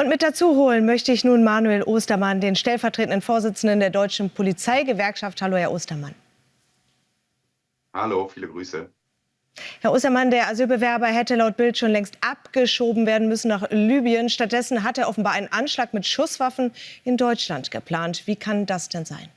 Und mit dazu holen möchte ich nun Manuel Ostermann, den stellvertretenden Vorsitzenden der Deutschen Polizeigewerkschaft. Hallo, Herr Ostermann. Hallo, viele Grüße. Herr Ostermann, der Asylbewerber hätte laut Bild schon längst abgeschoben werden müssen nach Libyen. Stattdessen hat er offenbar einen Anschlag mit Schusswaffen in Deutschland geplant. Wie kann das denn sein?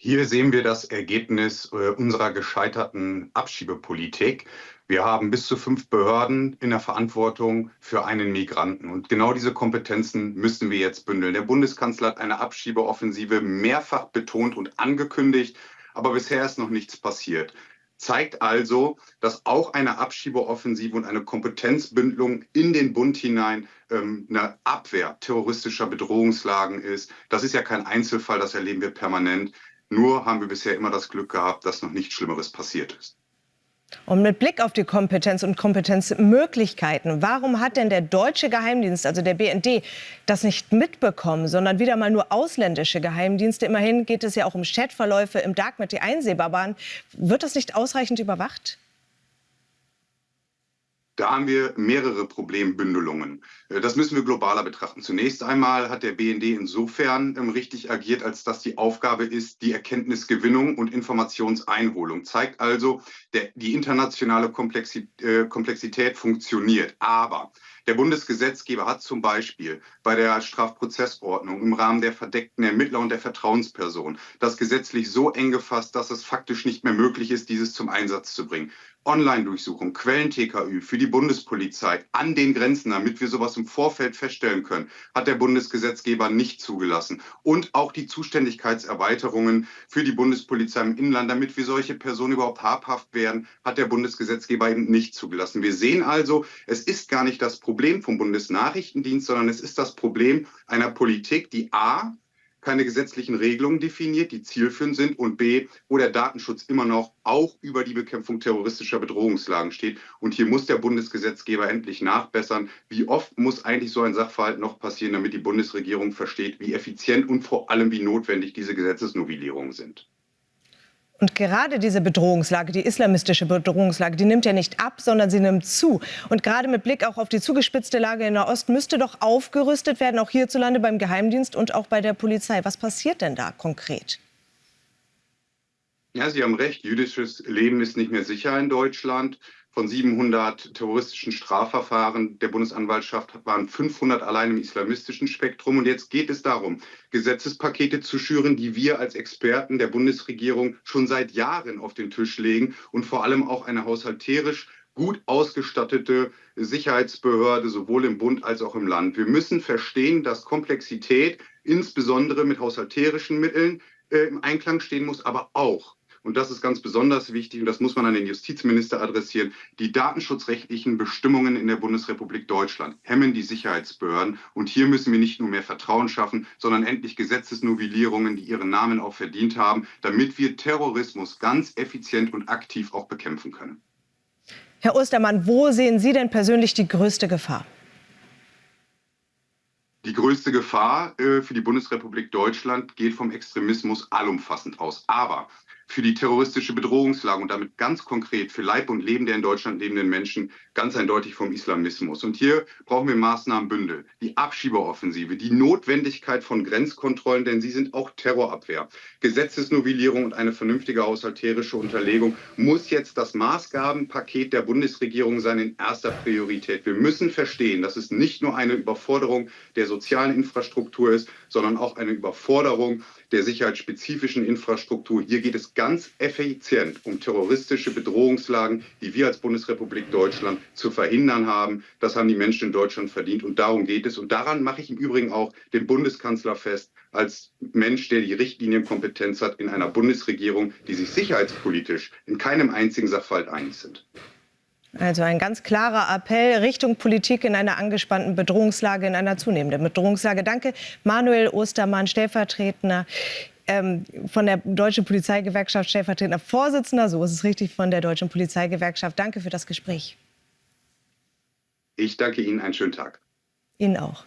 Hier sehen wir das Ergebnis unserer gescheiterten Abschiebepolitik. Wir haben bis zu 5 Behörden in der Verantwortung für einen Migranten. Und genau diese Kompetenzen müssen wir jetzt bündeln. Der Bundeskanzler hat eine Abschiebeoffensive mehrfach betont und angekündigt, aber bisher ist noch nichts passiert. Zeigt also, dass auch eine Abschiebeoffensive und eine Kompetenzbündelung in den Bund hinein eine Abwehr terroristischer Bedrohungslagen ist. Das ist ja kein Einzelfall, das erleben wir permanent. Nur haben wir bisher immer das Glück gehabt, dass noch nichts Schlimmeres passiert ist. Und mit Blick auf die Kompetenz und Kompetenzmöglichkeiten, warum hat denn der deutsche Geheimdienst, also der BND, das nicht mitbekommen, sondern wieder mal nur ausländische Geheimdienste? Immerhin geht es ja auch um Chatverläufe im Darknet, die einsehbar waren. Wird das nicht ausreichend überwacht? Da haben wir mehrere Problembündelungen. Das müssen wir globaler betrachten. Zunächst einmal hat der BND insofern richtig agiert, als dass die Aufgabe ist, die Erkenntnisgewinnung und Informationseinholung. Zeigt also, die internationale Komplexität funktioniert. Aber der Bundesgesetzgeber hat zum Beispiel bei der Strafprozessordnung im Rahmen der verdeckten Ermittler und der Vertrauensperson das gesetzlich so eng gefasst, dass es faktisch nicht mehr möglich ist, dieses zum Einsatz zu bringen. Online-Durchsuchung, Quellen-TKÜ für die Bundespolizei an den Grenzen, damit wir sowas im Vorfeld feststellen können, hat der Bundesgesetzgeber nicht zugelassen. Und auch die Zuständigkeitserweiterungen für die Bundespolizei im Inland, damit wir solche Personen überhaupt habhaft werden, hat der Bundesgesetzgeber eben nicht zugelassen. Wir sehen also, es ist gar nicht das Problem vom Bundesnachrichtendienst, sondern es ist das Problem einer Politik, die a. keine gesetzlichen Regelungen definiert, die zielführend sind, und b. wo der Datenschutz immer noch auch über die Bekämpfung terroristischer Bedrohungslagen steht. Und hier muss der Bundesgesetzgeber endlich nachbessern. Wie oft muss eigentlich so ein Sachverhalt noch passieren, damit die Bundesregierung versteht, wie effizient und vor allem wie notwendig diese Gesetzesnovellierungen sind? Und gerade diese Bedrohungslage, die islamistische Bedrohungslage, die nimmt ja nicht ab, sondern sie nimmt zu. Und gerade mit Blick auch auf die zugespitzte Lage in Nahost müsste doch aufgerüstet werden, auch hierzulande beim Geheimdienst und auch bei der Polizei. Was passiert denn da konkret? Ja, Sie haben recht, jüdisches Leben ist nicht mehr sicher in Deutschland. Von 700 terroristischen Strafverfahren der Bundesanwaltschaft waren 500 allein im islamistischen Spektrum. Und jetzt geht es darum, Gesetzespakete zu schüren, die wir als Experten der Bundesregierung schon seit Jahren auf den Tisch legen, und vor allem auch eine haushalterisch gut ausgestattete Sicherheitsbehörde, sowohl im Bund als auch im Land. Wir müssen verstehen, dass Komplexität insbesondere mit haushalterischen Mitteln im Einklang stehen muss, aber auch, und das ist ganz besonders wichtig, und das muss man an den Justizminister adressieren, die datenschutzrechtlichen Bestimmungen in der Bundesrepublik Deutschland hemmen die Sicherheitsbehörden. Und hier müssen wir nicht nur mehr Vertrauen schaffen, sondern endlich Gesetzesnovellierungen, die ihren Namen auch verdient haben, damit wir Terrorismus ganz effizient und aktiv auch bekämpfen können. Herr Ostermann, wo sehen Sie denn persönlich die größte Gefahr? Die größte Gefahr für die Bundesrepublik Deutschland geht vom Extremismus allumfassend aus. Aber für die terroristische Bedrohungslage und damit ganz konkret für Leib und Leben der in Deutschland lebenden Menschen ganz eindeutig vom Islamismus. Und hier brauchen wir Maßnahmenbündel, die Abschiebeoffensive, die Notwendigkeit von Grenzkontrollen, denn sie sind auch Terrorabwehr. Gesetzesnovellierung und eine vernünftige haushalterische Unterlegung muss jetzt das Maßgabenpaket der Bundesregierung sein in erster Priorität. Wir müssen verstehen, dass es nicht nur eine Überforderung der sozialen Infrastruktur ist, sondern auch eine Überforderung der sicherheitsspezifischen Infrastruktur. Hier geht es ganz effizient um terroristische Bedrohungslagen, die wir als Bundesrepublik Deutschland zu verhindern haben. Das haben die Menschen in Deutschland verdient, und darum geht es. Und daran mache ich im Übrigen auch den Bundeskanzler fest, als Mensch, der die Richtlinienkompetenz hat in einer Bundesregierung, die sich sicherheitspolitisch in keinem einzigen Sachverhalt einig sind. Also ein ganz klarer Appell Richtung Politik in einer angespannten Bedrohungslage, in einer zunehmenden Bedrohungslage. Danke, Manuel Ostermann, stellvertretender von der Deutschen Polizeigewerkschaft, stellvertretender Vorsitzender, so ist es richtig, von der Deutschen Polizeigewerkschaft. Danke für das Gespräch. Ich danke Ihnen, einen schönen Tag. Ihnen auch.